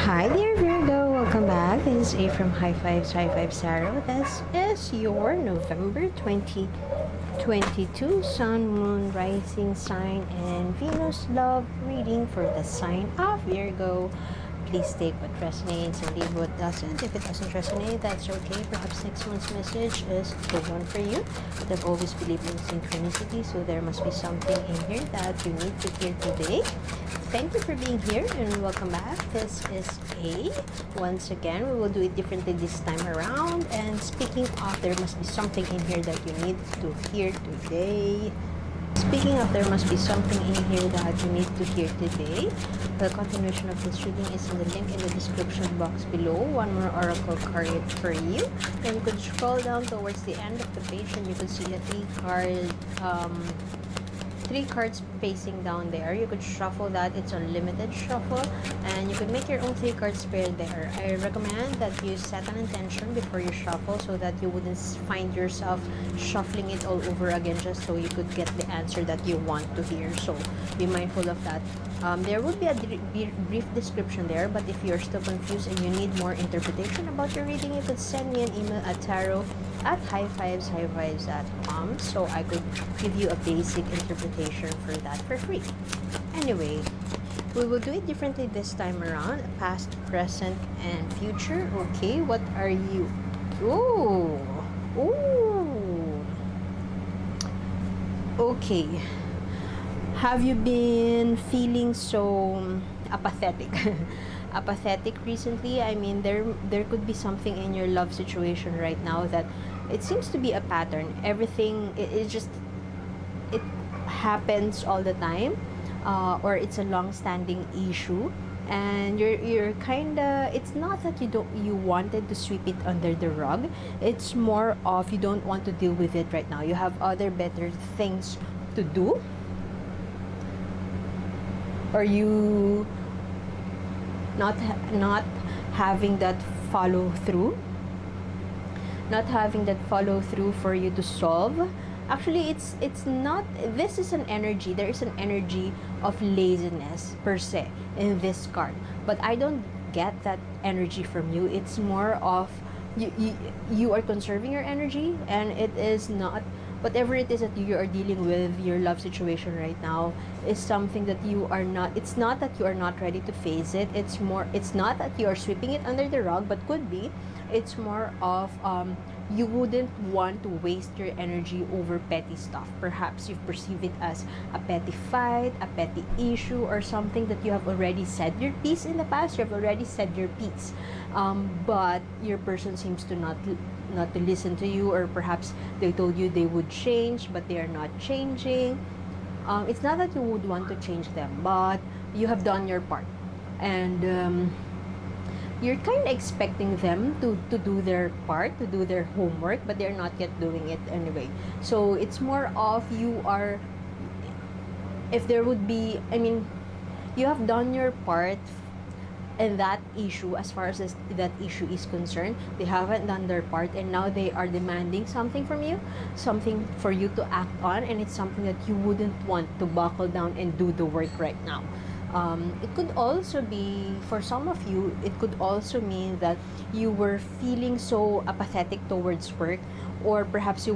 Hi there, Virgo. Welcome back. This is A from High Fives, High Five Tarot. This is your November 2022 Sun, Moon, Rising sign, and Venus love reading for the sign of Virgo. Please take what resonates and leave what doesn't. If it doesn't resonate, that's okay. Perhaps next month's message is the one for you. But I've always believed in synchronicity, so there must be something in here that you need to hear today. Thank you for being here and welcome back. This is A. Once again, we will do it differently this time around. And speaking of, there must be something in here that you need to hear today. Speaking of, there must be something in here that you need to hear today. The continuation of this reading is in the link in the description box below. One more oracle card for you. Then you could scroll down towards the end of the page and you could see a three cards facing down there. You could shuffle that. It's unlimited shuffle and you could make your own 3 cards pair there. I recommend that you set an intention before you shuffle so that you wouldn't find yourself shuffling it all over again just so you could get the answer that you want to hear. So be mindful of that. There will be a brief description there, but if you're still confused and you need more interpretation about your reading, you could send me an email at tarot@highfiveshighvibes.com so I could give you a basic interpretation for that for free. Anyway, we will do it differently this time around. Past, present, and future. Okay, what are you? Ooh. Okay. Have you been feeling so apathetic? Apathetic recently? I mean, there could be something in your love situation right now that it seems to be a pattern. Everything it happens all the time, or it's a long-standing issue, and you're kinda, it's not that you wanted to sweep it under the rug. It's more of you don't want to deal with it right now. You have other better things to do, or you not having that follow through for you to solve. Actually, it's not, this is an energy, there is an energy of laziness per se in this card, but I don't get that energy from you. It's more of you are conserving your energy, and it is not, whatever it is that you are dealing with, your love situation right now is something that you are not, it's not that you are not ready to face it. It's not that you are sweeping it under the rug, but could be, it's more of you wouldn't want to waste your energy over petty stuff. Perhaps you perceive it as a petty fight, a petty issue, or something that you have already said your piece in the past. You have already said your piece, but your person seems to not to listen to you, or perhaps they told you they would change but they are not changing. It's not that you would want to change them, but you have done your part, and you're kind of expecting them to do their part, to do their homework, but they're not yet doing it anyway. So it's more of you are, if there would be, I mean, you have done your part in that issue. As far as that issue is concerned, they haven't done their part, and now they are demanding something from you, something for you to act on, and it's something that you wouldn't want to buckle down and do the work right now. It could also be, for some of you, it could also mean that you were feeling so apathetic towards work, or perhaps you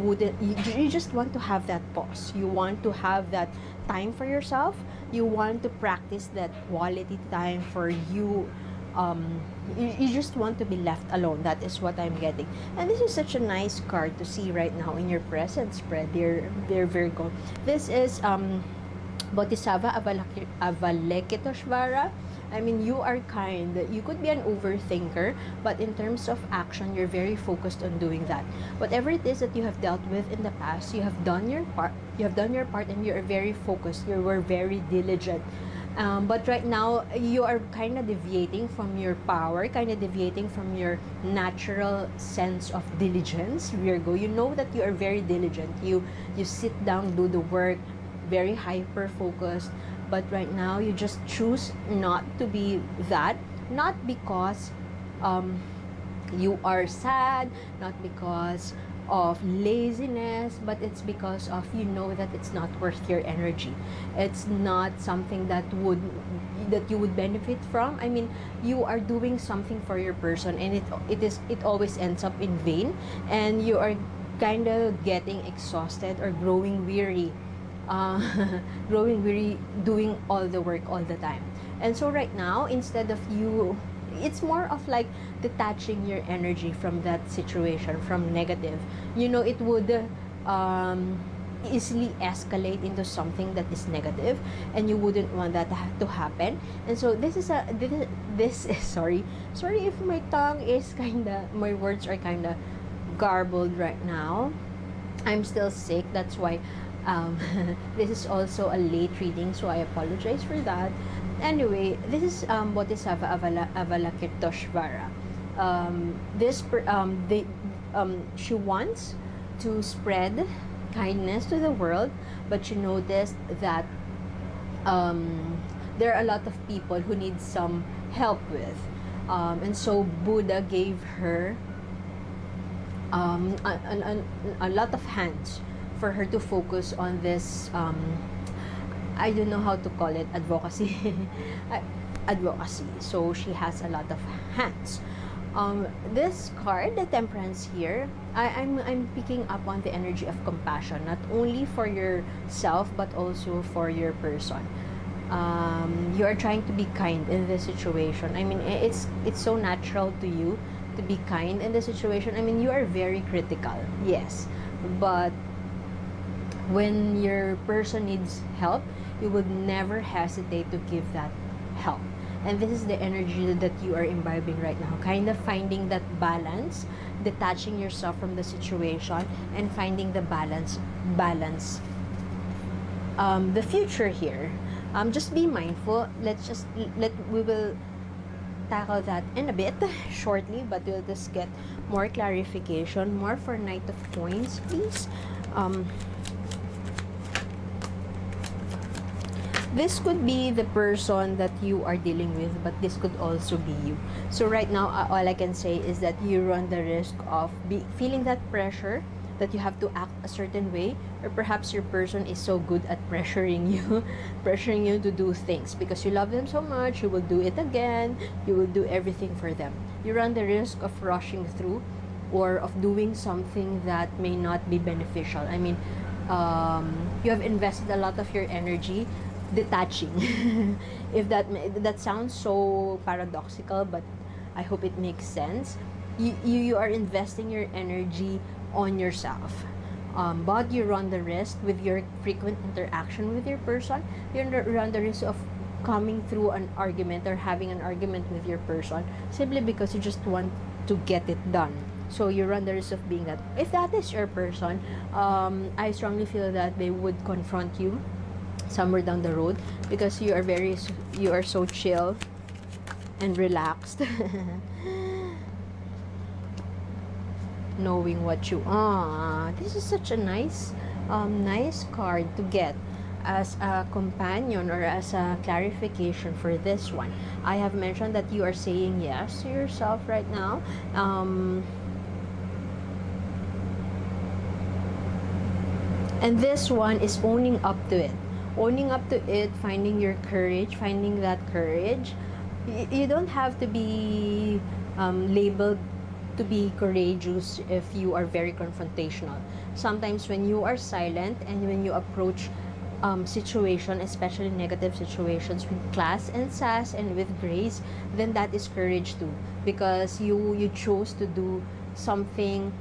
just want to have that pause. You want to have that time for yourself. You want to practice that quality time for you. You just want to be left alone. That is what I'm getting. And this is such a nice card to see right now in your present spread, dear Virgo. This is Bodhisattva Avalokiteshvara. I mean, you are kind. You could be an overthinker, but in terms of action, you're very focused on doing that. Whatever it is that you have dealt with in the past, you have done your part. You have done your part, and you are very focused. You were very diligent. But right now, you are kind of deviating from your power, kind of deviating from your natural sense of diligence, Virgo. You know that you are very diligent. You sit down, do the work, very hyper focused, but right now you just choose not to be that, not because you are sad, not because of laziness, but it's because of, you know, that it's not worth your energy. It's not something that you would benefit from. I mean, you are doing something for your person, and it always ends up in vain, and you are kind of getting exhausted or growing weary, uh, growing weary doing all the work all the time. And so right now, instead of you, it's more of like detaching your energy from that situation, from negative. You know, it would um, easily escalate into something that is negative, and you wouldn't want that to happen. And so this is sorry if my tongue is kind of, my words are kind of garbled right now. I'm still sick, that's why this is also a late reading, so I apologize for that. Anyway, this is Bodhisattva Avalokiteshvara. She wants to spread kindness to the world, but she noticed that there are a lot of people who need some help with. And so Buddha gave her a lot of hands for her to focus on this, I don't know how to call it, advocacy. Advocacy. So she has a lot of hands. This card, the Temperance here, I'm picking up on the energy of compassion, not only for yourself but also for your person. You are trying to be kind in this situation. I mean, it's so natural to you to be kind in this situation. I mean, you are very critical, yes, but when your person needs help, you would never hesitate to give that help. And this is the energy that you are imbibing right now, kind of finding that balance, detaching yourself from the situation and finding the balance. The future here, just be mindful. We will tackle that in a bit shortly, but we'll just get more clarification, more for Knight of Coins, please. This could be the person that you are dealing with, but this could also be you. So right now, all I can say is that you run the risk of feeling that pressure, that you have to act a certain way, or perhaps your person is so good at pressuring you pressuring you to do things because you love them so much. You will do it again, you will do everything for them. You run the risk of rushing through or of doing something that may not be beneficial. I mean, you have invested a lot of your energy detaching. If that sounds so paradoxical, but I hope it makes sense. You are investing your energy on yourself, but you run the risk with your frequent interaction with your person. You run the risk of coming through an argument or having an argument with your person simply because you just want to get it done. So you run the risk of being that. If that is your person, I strongly feel that they would confront you somewhere down the road because you are so chill and relaxed. Knowing what you are. This is such a nice card to get as a companion or as a clarification for this one. I have mentioned that you are saying yes to yourself right now. And this one is owning up to it. Owning up to it, finding your courage, finding that courage. You don't have to be labeled to be courageous if you are very confrontational. Sometimes when you are silent and when you approach situation, especially negative situations, with class and sass and with grace, then that is courage too, because you chose to do something.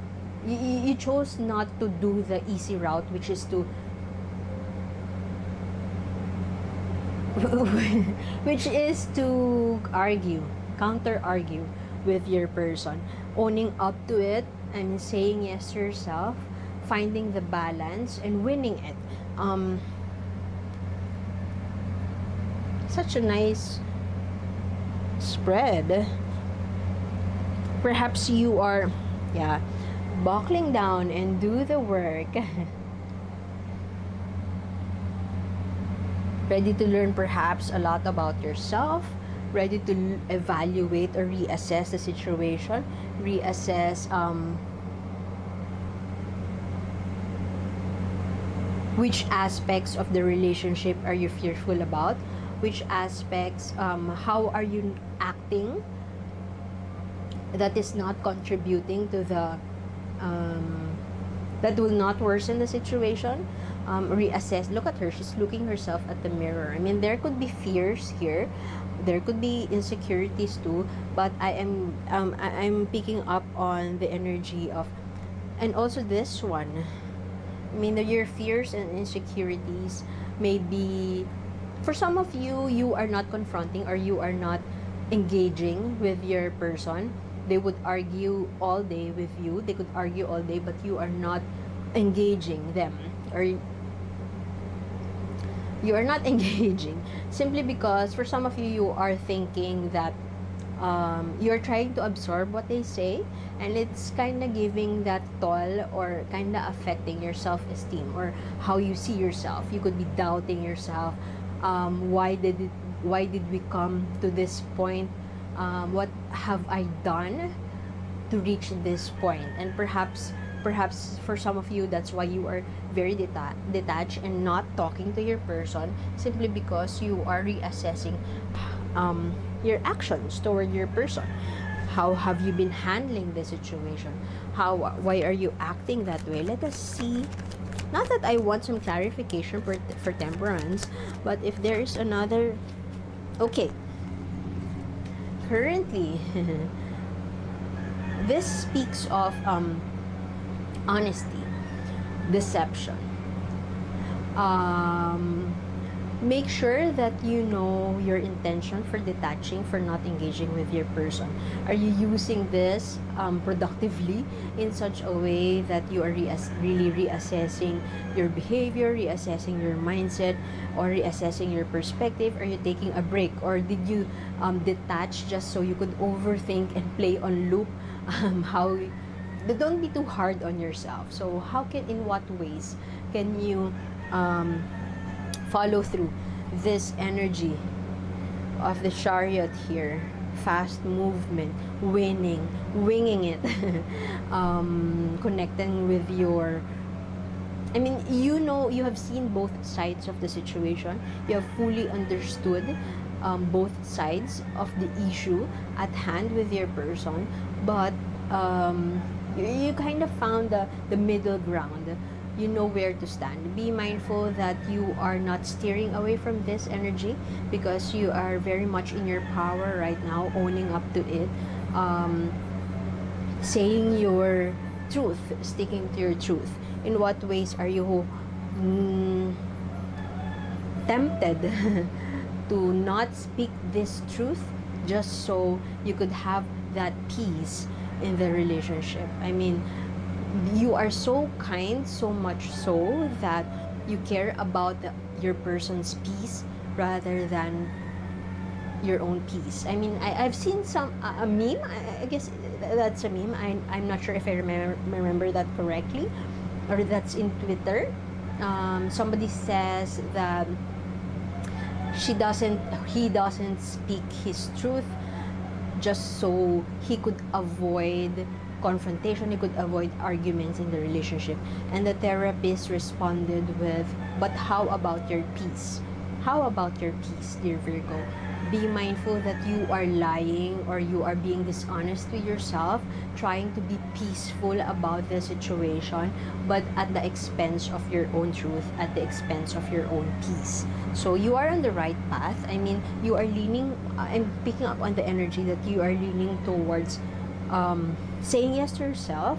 You chose not to do the easy route, which is to which is to counter argue with your person. Owning up to it and saying yes to yourself, finding the balance and winning it. Such a nice spread. Perhaps you are buckling down and do the work. Ready to learn perhaps a lot about yourself, ready to evaluate or reassess the situation, reassess Which aspects of the relationship are you fearful about? Which aspects, how are you acting that is not contributing to the, that will not worsen the situation? Reassess. Look at her. She's looking herself at the mirror. I mean, there could be fears here. There could be insecurities too. But I'm picking up on the energy of, and also this one. I mean, your fears and insecurities may be, for some of you, you are not confronting or you are not engaging with your person. They would argue all day with you. They could argue all day, but you are not engaging them, or you are not engaging simply because for some of you, you are thinking that you're trying to absorb what they say, and it's kind of giving that toll or kind of affecting your self-esteem or how you see yourself. You could be doubting yourself. Why did we come to this point? What have I done to reach this point? And perhaps for some of you, that's why you are very detached and not talking to your person, simply because you are reassessing your actions toward your person. How have you been handling the situation? Why are you acting that way? Let us see. Not that I want some clarification for temperance, but if there is another, okay. Currently, this speaks of honesty, deception. Make sure that you know your intention for detaching, for not engaging with your person. Are you using this productively in such a way that you are really reassessing your behavior, reassessing your mindset, or reassessing your perspective? Are you taking a break, or did you detach just so you could overthink and play on loop? Don't be too hard on yourself. So in what ways can you follow through this energy of the Chariot here? Fast movement, winging it, connecting with your, I mean, you have seen both sides of the situation. You have fully understood both sides of the issue at hand with your person, but you kind of found the middle ground. You know where to stand. Be mindful that you are not steering away from this energy, because you are very much in your power right now, owning up to it, saying your truth, sticking to your truth. In what ways are you tempted to not speak this truth just so you could have that peace in the relationship? I mean, you are so kind, so much so that you care about your person's peace rather than your own peace. I mean, I've seen a meme. I guess that's a meme. I'm not sure if I remember that correctly, or that's in Twitter. Somebody says that he doesn't speak his truth just so he could avoid confrontation, he could avoid arguments in the relationship. And the therapist responded with, but how about your peace? How about your peace, dear Virgo? Be mindful that you are lying or you are being dishonest with yourself, trying to be peaceful about the situation, but at the expense of your own truth, at the expense of your own peace. So you are on the right path. I mean, you are leaning, I'm picking up on the energy that you are leaning towards saying yes to yourself.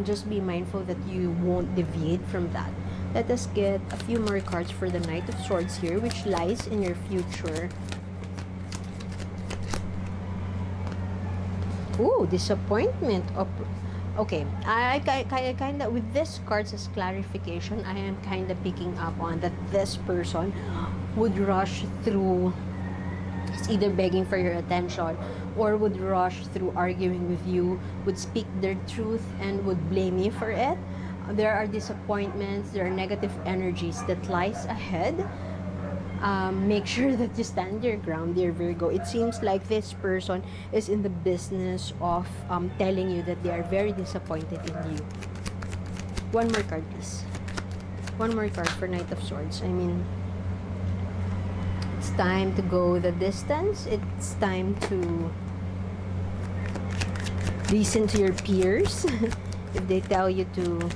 Just be mindful that you won't deviate from that. Let us get a few more cards for the Knight of Swords here, which lies in your future. Ooh, disappointment. Okay, I kind of, with this cards as clarification, I am kind of picking up on that this person would rush through, it's either begging for your attention or would rush through arguing with you, would speak their truth and would blame you for it. There are disappointments, there are negative energies that lies ahead. Make sure that you stand your ground, dear Virgo. It seems like this person is in the business of telling you that they are very disappointed in you. One more card, please. One more card for Knight of Swords. I mean, it's time to go the distance. It's time to listen to your peers if they tell you to.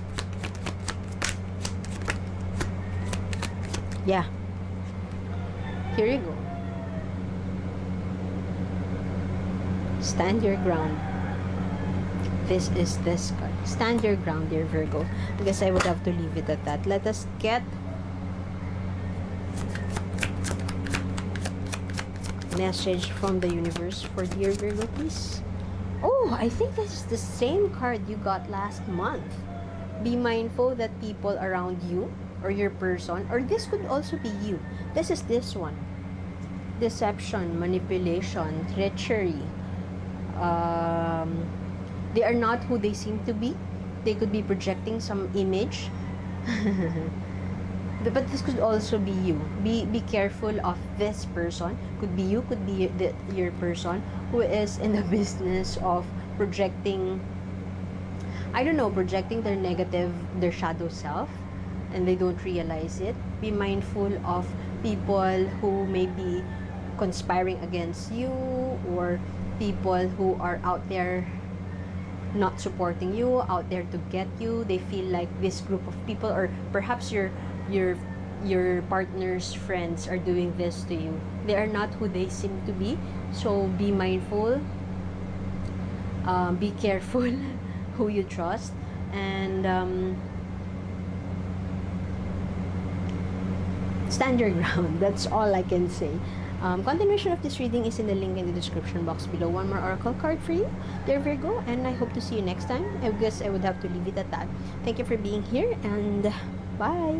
Yeah. Here you go. Stand your ground. This is this card. Stand your ground, dear Virgo. I guess I would have to leave it at that. Let us get message from the universe for dear Virgo, please. Oh, I think this is the same card you got last month. Be mindful that people around you or your person, or this could also be you. This is this one. Deception, manipulation, treachery. They are not who they seem to be. They could be projecting some image. But this could also be you. Be careful of this person. Could be you, could be your person who is in the business of projecting, I don't know, projecting their negative, their shadow self, and they don't realize it. Be mindful of people who may be conspiring against you, or people who are out there not supporting you, out there to get you. They feel like this group of people, or perhaps your partner's friends, are doing this to you. They are not who they seem to be. So be mindful. Be careful who you trust, and stand your ground. That's all I can say. Continuation of this reading is in the link in the description box below. One more oracle card for you, dear Virgo, and I hope to see you next time. I guess I would have to leave it at that. Thank you for being here, and bye.